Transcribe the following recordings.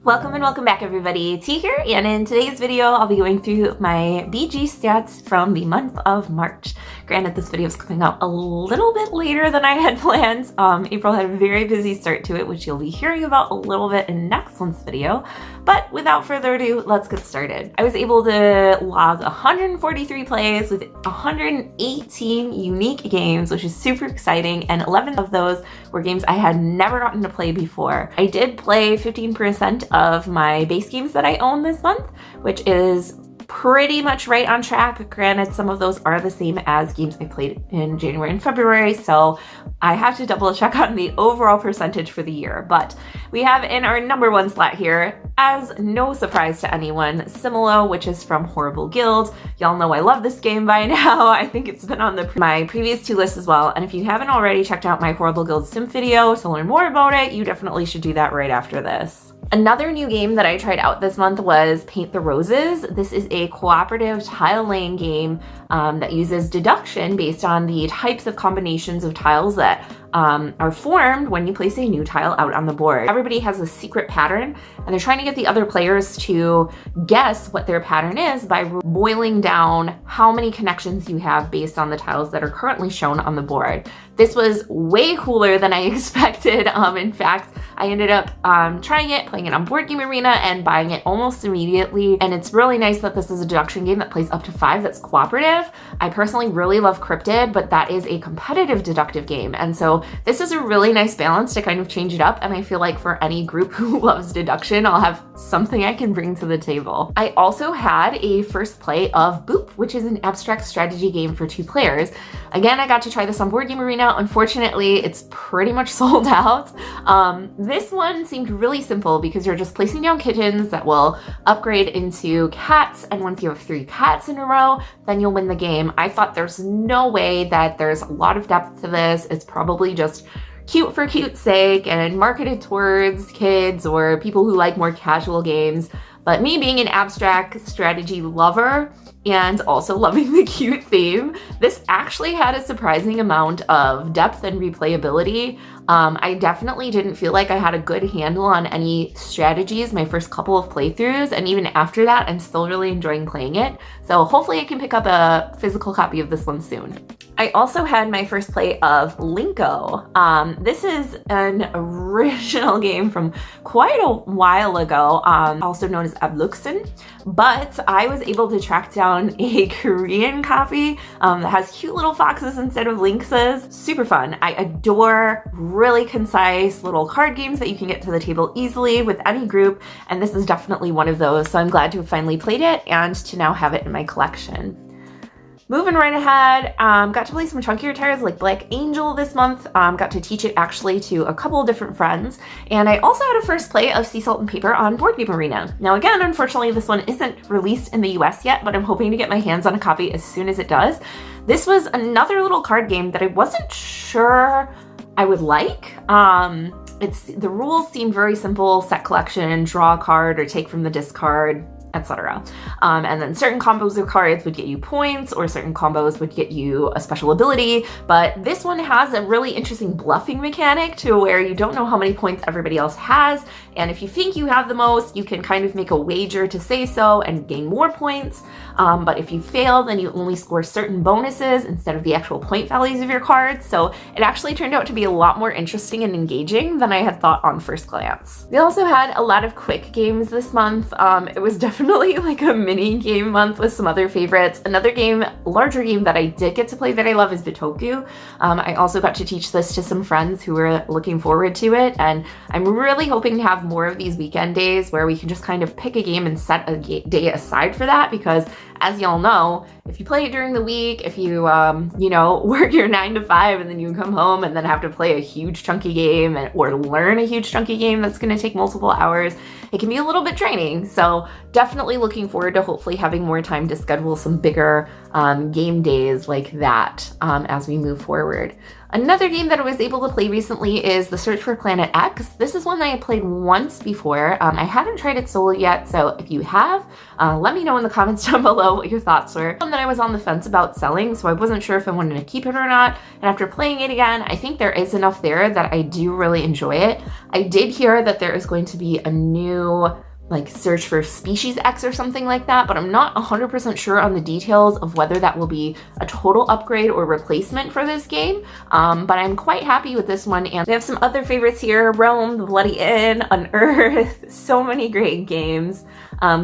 Welcome and welcome back everybody, T here, and in today's video I'll be going through my BG stats from the month of March. Granted, this video is coming out a little bit later than I had planned. April had a very busy start to it, which you'll be hearing about a little bit in next month's video, but without further ado, let's get started. I was able to log 143 plays with 118 unique games, which is super exciting, and 11 of those were games I had never gotten to play before. I did play 15% of my base games that I own this month, which is pretty much right on track. Granted, some of those are the same as games I played in January and February, so I have to double check on the overall percentage for the year. But we have in our number one slot here, as no surprise to anyone, Similo, which is from Horrible Guild. Y'all know I love this game by now. I think it's been on my previous two lists as well. And if you haven't already checked out my Horrible Guild sim video to learn more about it, you definitely should do that right after this. Another new game that I tried out this month was Paint the Roses. This is a cooperative tile laying game that uses deduction based on the types of combinations of tiles that are formed when you place a new tile out on the board. Everybody has a secret pattern, and they're trying to get the other players to guess what their pattern is by boiling down how many connections you have based on the tiles that are currently shown on the board. This was way cooler than I expected. In fact, I ended up trying it, playing it on Board Game Arena, and buying it almost immediately. And it's really nice that this is a deduction game that plays up to 5 that's cooperative. I personally really love Cryptid, but that is a competitive deductive game. And so this is a really nice balance to kind of change it up. And I feel like for any group who loves deduction, I'll have something I can bring to the table. I also had a first play of Boop, which is an abstract strategy game for 2 players. Again, I got to try this on Board Game Arena. Unfortunately, it's pretty much sold out. This one seemed really simple because you're just placing down kittens that will upgrade into cats, and once you have 3 cats in a row, then you'll win the game. I thought there's no way that there's a lot of depth to this. It's probably just cute for cute's sake and marketed towards kids or people who like more casual games. But me being an abstract strategy lover and also loving the cute theme, this actually had a surprising amount of depth and replayability. I definitely didn't feel like I had a good handle on any strategies my first couple of playthroughs, and even after that, I'm still really enjoying playing it. So hopefully I can pick up a physical copy of this one soon. I also had my first play of Linko. This is an original game from quite a while ago, also known as Abluxen, but I was able to track down a Korean copy that has cute little foxes instead of lynxes. Super fun. I adore really concise little card games that you can get to the table easily with any group, and this is definitely one of those, so I'm glad to have finally played it and to now have it in my collection. Moving right ahead, got to play some chunkier tiles like Black Angel this month. Got to teach it actually to a couple of different friends. And I also had a first play of Sea Salt and Paper on Board Game Arena. Now again, unfortunately, this one isn't released in the US yet, but I'm hoping to get my hands on a copy as soon as it does. This was another little card game that I wasn't sure I would like. The rules seem very simple: set collection, draw a card, or take from the discard, etc. And then certain combos of cards would get you points, or certain combos would get you a special ability. But this one has a really interesting bluffing mechanic to where you don't know how many points everybody else has. And if you think you have the most, you can kind of make a wager to say so and gain more points. But if you fail, then you only score certain bonuses instead of the actual point values of your cards. So it actually turned out to be a lot more interesting and engaging than I had thought on first glance. We also had a lot of quick games this month. It was definitely like a mini game month with some other favorites. Another game, larger game that I did get to play that I love is Bitoku. I also got to teach this to some friends who were looking forward to it, and I'm really hoping to have more of these weekend days where we can just kind of pick a game and set a day aside for that, because as y'all know, if you play it during the week, if you, work your 9 to 5 and then you come home and then have to play a huge chunky game or learn a huge chunky game that's going to take multiple hours, it can be a little bit draining. So definitely looking forward to hopefully having more time to schedule some bigger game days like that as we move forward. Another game that I was able to play recently is The Search for Planet X. This is one that I played once before. I haven't tried it solo yet, so if you have, let me know in the comments down below what your thoughts were. One that I was on the fence about selling, so I wasn't sure if I wanted to keep it or not. And after playing it again, I think there is enough there that I do really enjoy it. I did hear that there is going to be a new like Search for Species X or something like that, but I'm not 100% sure on the details of whether that will be a total upgrade or replacement for this game, but I'm quite happy with this one. And we have some other favorites here: Rome, The Bloody Inn, Unearth, so many great games.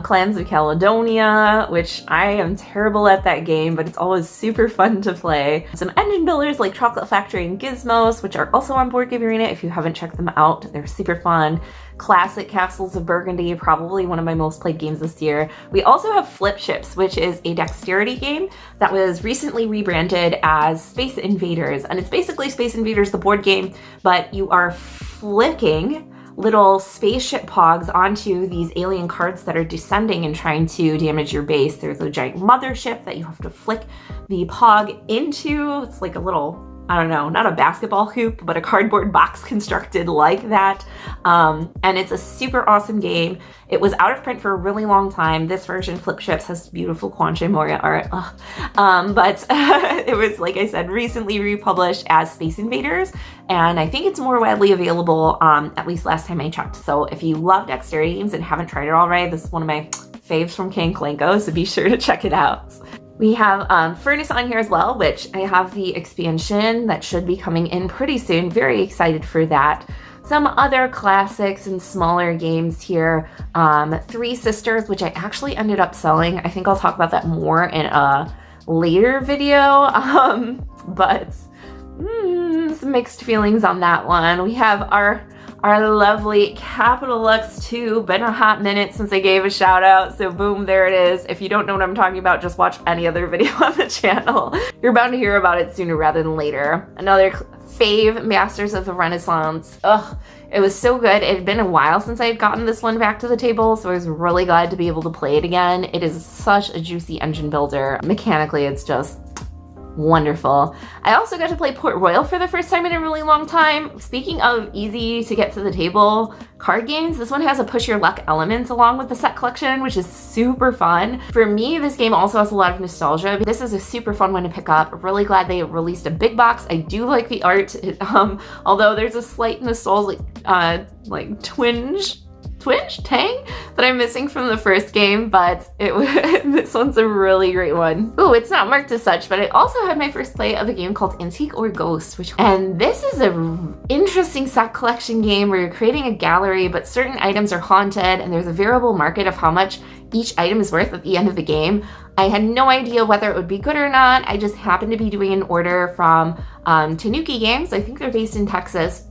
Clans of Caledonia, which I am terrible at that game, but it's always super fun to play. Some engine builders like Chocolate Factory and Gizmos, which are also on Board Game Arena. If you haven't checked them out, they're super fun. Classic Castles of Burgundy, probably one of my most played games this year. We also have Flip Ships, which is a dexterity game that was recently rebranded as Space Invaders. And it's basically Space Invaders, the board game, but you are flicking little spaceship pogs onto these alien cards that are descending and trying to damage your base. There's a giant mothership that you have to flick the pog into. It's like a little, I don't know, not a basketball hoop, but a cardboard box constructed like that. And it's a super awesome game. It was out of print for a really long time. This version, Flip Ships, has beautiful Quanche Moria art. But it was, like I said, recently republished as Space Invaders, and I think it's more widely available, at least last time I checked. So if you love dexterity games and haven't tried it already, this is one of my faves from King Klanko, so be sure to check it out. We have Furnace on here as well, which I have the expansion that should be coming in pretty soon. Very excited for that. Some other classics and smaller games here. Three Sisters, which I actually ended up selling. I think I'll talk about that more in a later video, but some mixed feelings on that one. We have our lovely Capital Lux 2. Been a hot minute since I gave a shout out, so boom, there it is. If you don't know what I'm talking about, just watch any other video on the channel. You're bound to hear about it sooner rather than later. Another fave, Masters of the Renaissance. Ugh, it was so good. It had been a while since I had gotten this one back to the table, so I was really glad to be able to play it again. It is such a juicy engine builder. Mechanically, it's just wonderful. I also got to play Port Royal for the first time in a really long time. Speaking of easy to get to the table card games, this one has a push your luck element along with the set collection, which is super fun. For me, this game also has a lot of nostalgia. This is a super fun one to pick up. Really glad they released a big box. I do like the art, although there's a slight nostalgic like twinge tang that I'm missing from the first game, but this one's a really great one. Ooh, it's not marked as such, but I also had my first play of a game called Antique or Ghost, and this is a interesting set collection game where you're creating a gallery, but certain items are haunted, and there's a variable market of how much each item is worth at the end of the game. I had no idea whether it would be good or not. I just happened to be doing an order from Tanuki Games. I think they're based in Texas.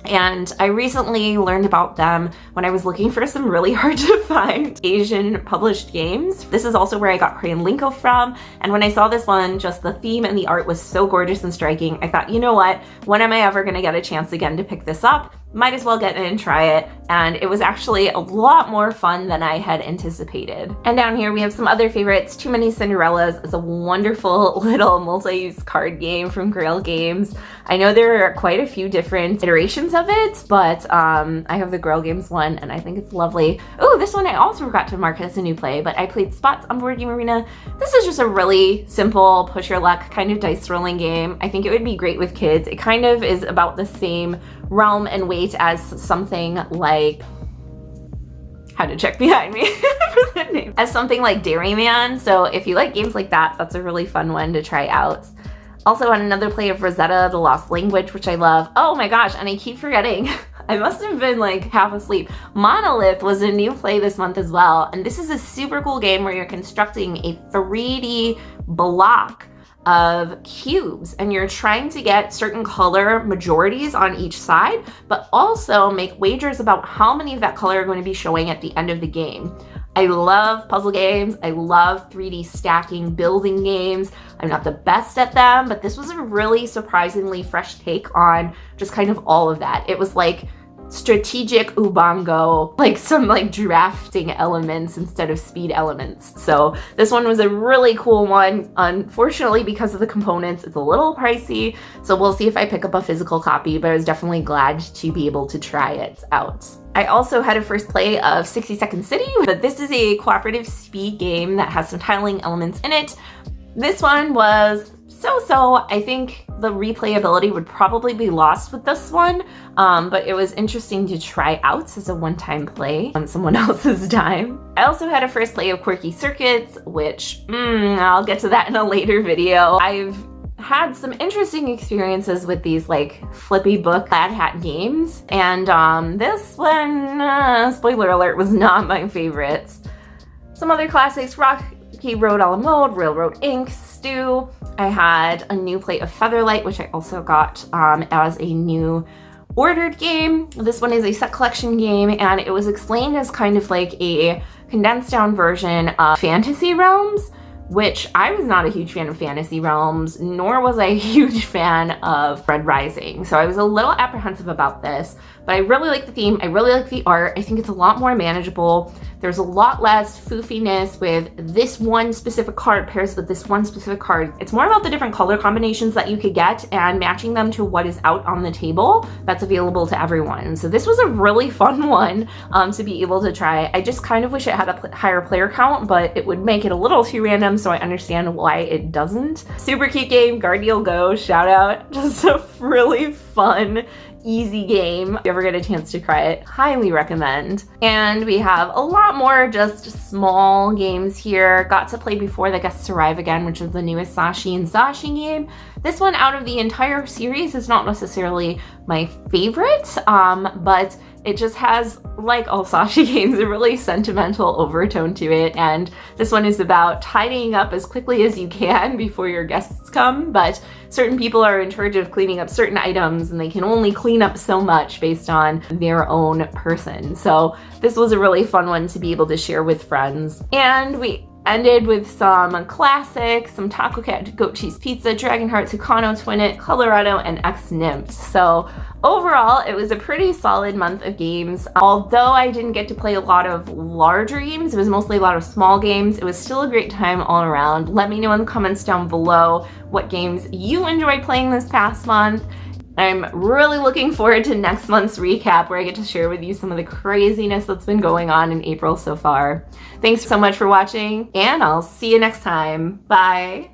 And I recently learned about them when I was looking for some really hard to find Asian published games. This is also where I got Crayon Linko from. And when I saw this one, just the theme and the art was so gorgeous and striking. I thought, you know what? When am I ever going to get a chance again to pick this up? Might as well get in and try it. And it was actually a lot more fun than I had anticipated. And down here we have some other favorites. Too Many Cinderellas is a wonderful little multi-use card game from Grail Games. I know there are quite a few different iterations of it, but I have the Grail Games one and I think it's lovely. Oh, this one I also forgot to mark as a new play, but I played Spots on Board Game Arena. This is just a really simple push your luck kind of dice rolling game. I think it would be great with kids. It kind of is about the same realm and weight as something like, had to check behind me for the name, as something like Dairyman. So if you like games like that, that's a really fun one to try out. Also on another play of Rosetta, The Lost Language, which I love. Oh my gosh, and I keep forgetting. I must have been like half asleep. Monolith was a new play this month as well. And this is a super cool game where you're constructing a 3D block of cubes and you're trying to get certain color majorities on each side, but also make wagers about how many of that color are going to be showing at the end of the game. I love puzzle games. I love 3D stacking building games. I'm not the best at them, but this was a really surprisingly fresh take on just kind of all of that. It was like strategic Ubongo, like some like drafting elements instead of speed elements. So this one was a really cool one. Unfortunately, because of the components, it's a little pricey. So we'll see if I pick up a physical copy, but I was definitely glad to be able to try it out. I also had a first play of 60 Second City, but this is a cooperative speed game that has some tiling elements in it. This one was so-so. I think the replayability would probably be lost with this one, but it was interesting to try out as a one-time play on someone else's time. I also had a first play of Quirky Circuits, which I'll get to that in a later video. I've had some interesting experiences with these like flippy book Plaid Hat games, and this one, spoiler alert, was not my favorites. Some other classics: Rocky Road a la Mode, Railroad Ink, Stew. I had a new plate of Featherlight, which I also got as a new ordered game. This one is a set collection game, and it was explained as kind of like a condensed down version of Fantasy Realms, which I was not a huge fan of Fantasy Realms, nor was I a huge fan of Red Rising. So I was a little apprehensive about this, but I really like the theme. I really like the art. I think it's a lot more manageable. There's a lot less foofiness with this one specific card pairs with this one specific card. It's more about the different color combinations that you could get and matching them to what is out on the table that's available to everyone. So this was a really fun one to be able to try. I just kind of wish it had a higher player count, but it would make it a little too random, so I understand why it doesn't. Super cute game, Guardial Go, shout out. Just a really fun, easy game. If you ever get a chance to try it, highly recommend. And we have a lot more just small games here. Got to play Before the Guests Arrive Again, which is the newest Sashi and Zashi game. This one out of the entire series is not necessarily my favorite, but it just has, like all Sashi games, a really sentimental overtone to it, and this one is about tidying up as quickly as you can before your guests come, but certain people are in charge of cleaning up certain items, and they can only clean up so much based on their own person. So this was a really fun one to be able to share with friends. And we ended with some classics, some Taco Cat Goat Cheese Pizza, Dragonheart, Tucano Twinit, Colorado, and X-Nymph. So overall, it was a pretty solid month of games. Although I didn't get to play a lot of larger games, it was mostly a lot of small games, it was still a great time all around. Let me know in the comments down below what games you enjoyed playing this past month. I'm really looking forward to next month's recap, where I get to share with you some of the craziness that's been going on in April so far. Thanks so much for watching, and I'll see you next time. Bye!